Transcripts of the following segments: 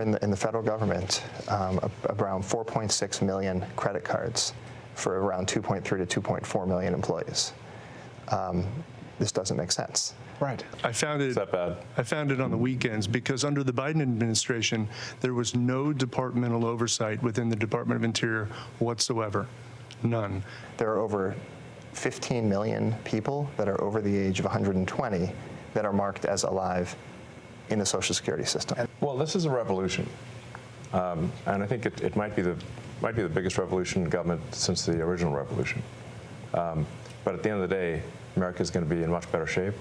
In the federal government, around 4.6 million credit cards for around 2.3 to 2.4 million employees. This doesn't make sense. Right. I found it. Is that bad? I found it on the weekends because under the Biden administration, there was no departmental oversight within the Department of Interior whatsoever. None. There are over 15 million people that are over the age of 120 that are marked as alive in the Social Security system. Well, this is a revolution, and I think it might be the biggest revolution in government since the original revolution. But at the end of the day, America is going to be in much better shape.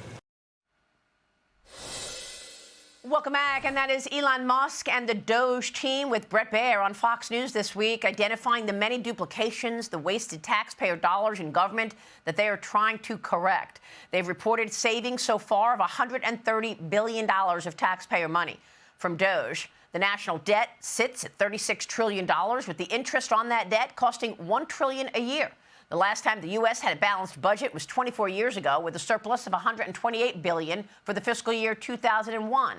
Welcome back, and that is Elon Musk and the Doge team with Bret Baier on Fox News this week, identifying the many duplications, the wasted taxpayer dollars in government that they are trying to correct. They've reported savings so far of $130 billion of taxpayer money from Doge. The national debt sits at $36 trillion, with the interest on that debt costing $1 trillion a year. The last time the U.S. had a balanced budget was 24 years ago, with a surplus of $128 billion for the fiscal year 2001.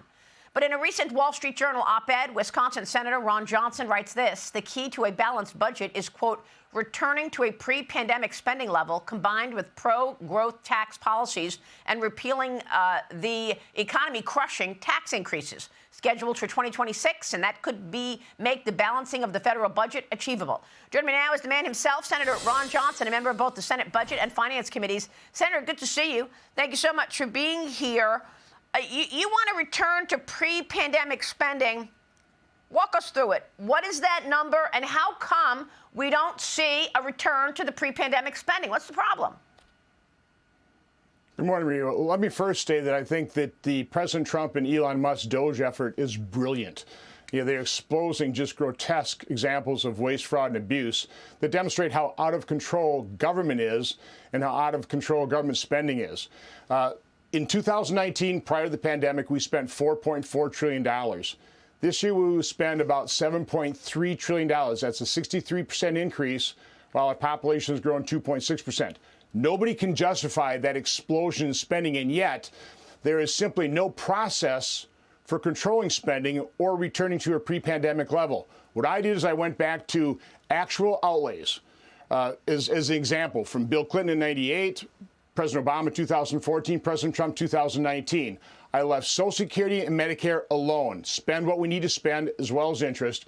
But in a recent Wall Street Journal op-ed, Wisconsin Senator Ron Johnson writes this: the key to a balanced budget is, quote, returning to a pre-pandemic spending level combined with pro-growth tax policies and repealing the economy-crushing tax increases scheduled for 2026, and that could make the balancing of the federal budget achievable. Joining me now is the man himself, Senator Ron Johnson, a member of both the Senate Budget and Finance Committees. Senator, good to see you. Thank you so much for being here. You want to return to pre-pandemic spending. Walk us through it. What is that number, and how come we don't see a return to the pre-pandemic spending? What's the problem? Good morning, Maria. Let me first say that I think that the President Trump and Elon Musk Doge effort is brilliant. You know, they're exposing just grotesque examples of waste, fraud, and abuse that demonstrate how out of control government is and how out of control government spending is. In 2019, prior to the pandemic, we spent $4.4 trillion. This year, we will spend about $7.3 trillion. That's a 63% increase, while our population has grown 2.6%. Nobody can justify that explosion in spending, and yet there is simply no process for controlling spending or returning to a pre-pandemic level. What I did is I went back to actual outlays as an example from Bill Clinton in '98, President Obama 2014, President Trump 2019. I left Social Security and Medicare alone. Spend what we need to spend as well as interest.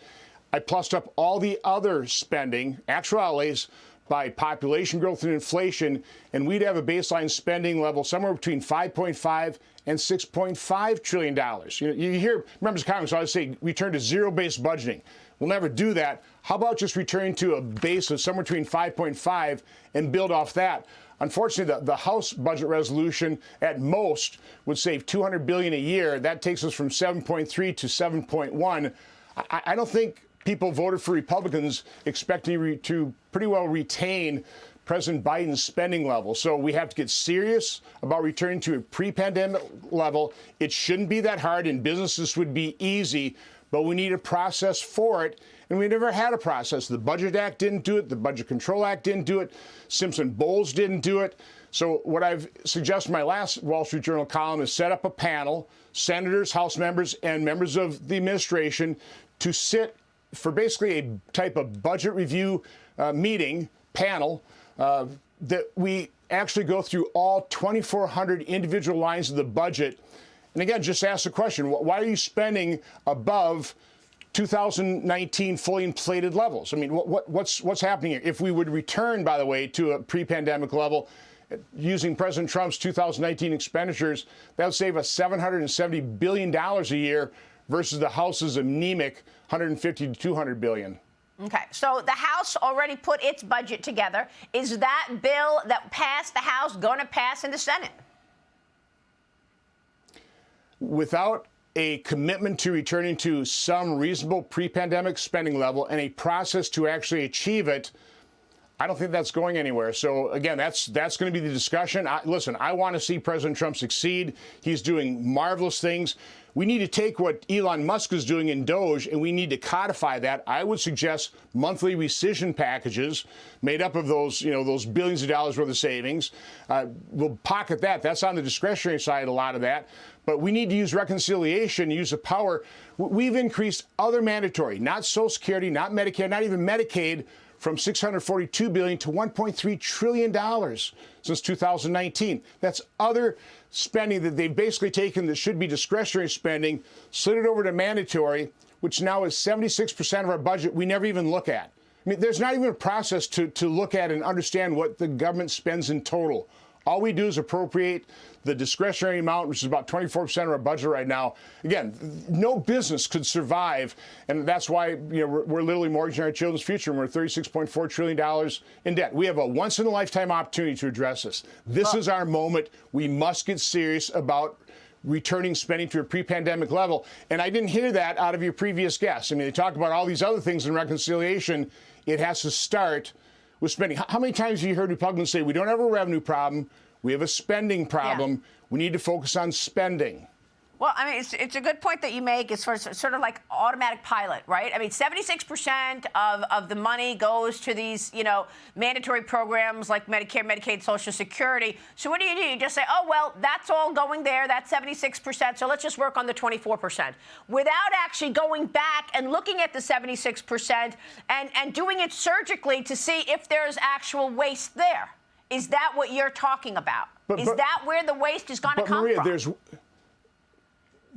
I plussed up all the other spending, actual outlays, by population growth and inflation, and we'd have a baseline spending level somewhere between $5.5 and $6.5 trillion. You hear members of Congress always say return to zero-based budgeting. We'll never do that. How about just returning to a base of somewhere between 5.5 and build off that? Unfortunately, the House budget resolution at most would save $200 billion a year. That takes us from 7.3 to 7.1. I don't think people voted for Republicans expecting to pretty well retain President Biden's spending level. So we have to get serious about returning to a pre-pandemic level. It shouldn't be that hard, and businesses would be easy, but we need a process for it. And we never had a process. The Budget Act didn't do it. The Budget Control Act didn't do it. Simpson-Bowles didn't do it. So what I've suggested in my last Wall Street Journal column is set up a panel, senators, House members, and members of the administration to sit for basically a type of budget review meeting, panel, that we actually go through all 2,400 individual lines of the budget. And again, just ask the question, why are you spending above 2019 fully inflated levels? I mean, what's happening here? If we would return, by the way, to a pre-pandemic level, using President Trump's 2019 expenditures, that would save us $770 billion a year versus the House's anemic $150 to $200 billion. Okay, so the House already put its budget together. Is that bill that passed the House going to pass in the Senate? Without a commitment to returning to some reasonable pre-pandemic spending level and a process to actually achieve it, I don't think that's going anywhere. So again, that's going to be the discussion. Listen, I want to see President Trump succeed. He's doing marvelous things. We need to take what Elon Musk is doing in Doge, and we need to codify that. I would suggest monthly rescission packages made up of those, those billions of dollars worth of savings. We'll pocket that. That's on the discretionary side, a lot of that. But we need to use reconciliation, use the power. We've increased other mandatory, not Social Security, not Medicare, not even Medicaid, from $642 billion to $1.3 trillion since 2019. That's other spending that they've basically taken that should be discretionary spending, slid it over to mandatory, which now is 76% of our budget we never even look at. I mean, there's not even a process to look at and understand what the government spends in total. All we do is appropriate the discretionary amount, which is about 24% of our budget right now. Again, no business could survive, and that's why we're literally mortgaging our children's future, and we're $36.4 trillion in debt. We have a once-in-a-lifetime opportunity to address this. This is our moment. We must get serious about returning spending to a pre-pandemic level. And I didn't hear that out of your previous guests. I mean, they talk about all these other things in reconciliation. It has to start with spending. How many times have you heard Republicans say, we don't have a revenue problem, we have a spending problem, yeah. We need to focus on spending? Well, I mean, it's a good point that you make. It's sort of like automatic pilot, right? I mean, 76% of the money goes to these, mandatory programs like Medicare, Medicaid, Social Security. So what do? You just say, oh, well, that's all going there. That's 76%. So let's just work on the 24%, without actually going back and looking at the 76% and doing it surgically to see if there's actual waste there. Is that what you're talking about? Is that where the waste is going to come Maria, from?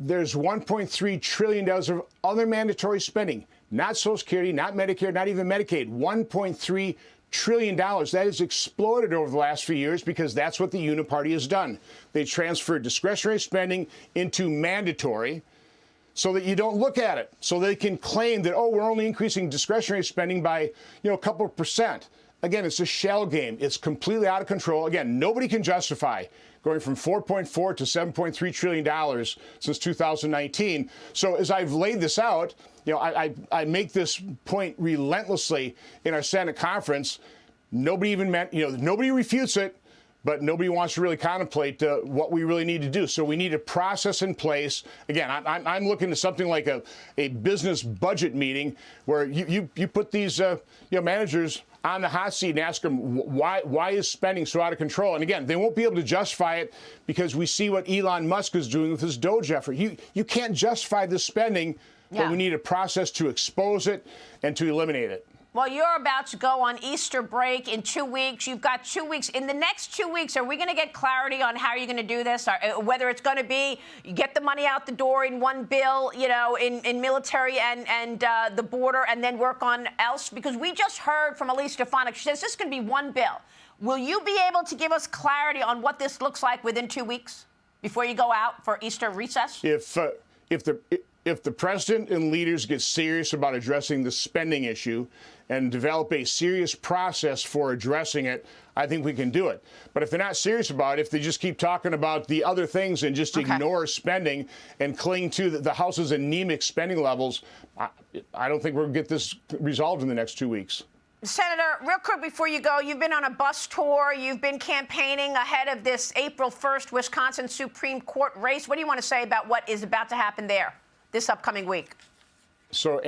There's $1.3 trillion of other mandatory spending, not Social Security, not Medicare, not even Medicaid. $1.3 trillion. That has exploded over the last few years because that's what the Uniparty has done. They transferred discretionary spending into mandatory so that you don't look at it, so they can claim that, oh, we're only increasing discretionary spending by, a couple of percent. Again, it's a shell game. It's completely out of control. Again, nobody can justify going from $4.4 to $7.3 trillion since 2019. So as I've laid this out, I make this point relentlessly in our Senate conference. Nobody even nobody refutes it, but nobody wants to really contemplate what we really need to do. So we need a process in place. Again, I'm looking to something like a business budget meeting where you put these managers on the hot seat and ask them why is spending so out of control? And again, they won't be able to justify it because we see what Elon Musk is doing with his Doge effort. You can't justify this spending, but we need a process to expose it and to eliminate it. Well, you're about to go on Easter break in 2 weeks. You've got 2 weeks. In the next 2 weeks, are we going to get clarity on how you're going to do this? Or whether it's going to be you get the money out the door in one bill, in military and the border, and then work on else? Because we just heard from Elise Stefanik. She says this is going to be one bill. Will you be able to give us clarity on what this looks like within 2 weeks before you go out for Easter recess? If the president and leaders get serious about addressing the spending issue and develop a serious process for addressing it, I think we can do it. But if they're not serious about it, if they just keep talking about the other things and just ignore spending and cling to the House's anemic spending levels, I don't think we're going to get this resolved in the next 2 weeks. Senator, real quick before you go, you've been on a bus tour. You've been campaigning ahead of this April 1st Wisconsin Supreme Court race. What do you want to say about what is about to happen there this upcoming week? So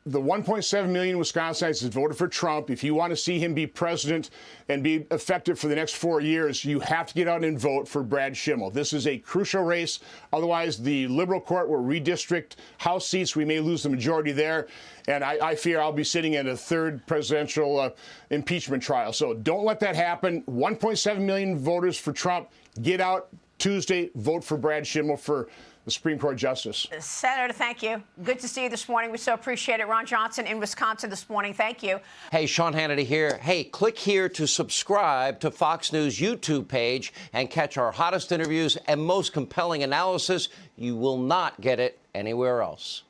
the 1.7 million Wisconsinites that voted for Trump, if you want to see him be president and be effective for the next 4 years, you have to get out and vote for Brad Schimmel. This is a crucial race. Otherwise, the liberal court will redistrict House seats. We may lose the majority there. And I fear I'll be sitting in a third presidential impeachment trial. So don't let that happen. 1.7 million voters for Trump. Get out Tuesday, vote for Brad Schimmel for the Supreme Court Justice. Senator, thank you. Good to see you this morning. We so appreciate it. Ron Johnson in Wisconsin this morning. Thank you. Hey, Sean Hannity here. Hey, click here to subscribe to Fox News YouTube page and catch our hottest interviews and most compelling analysis. You will not get it anywhere else.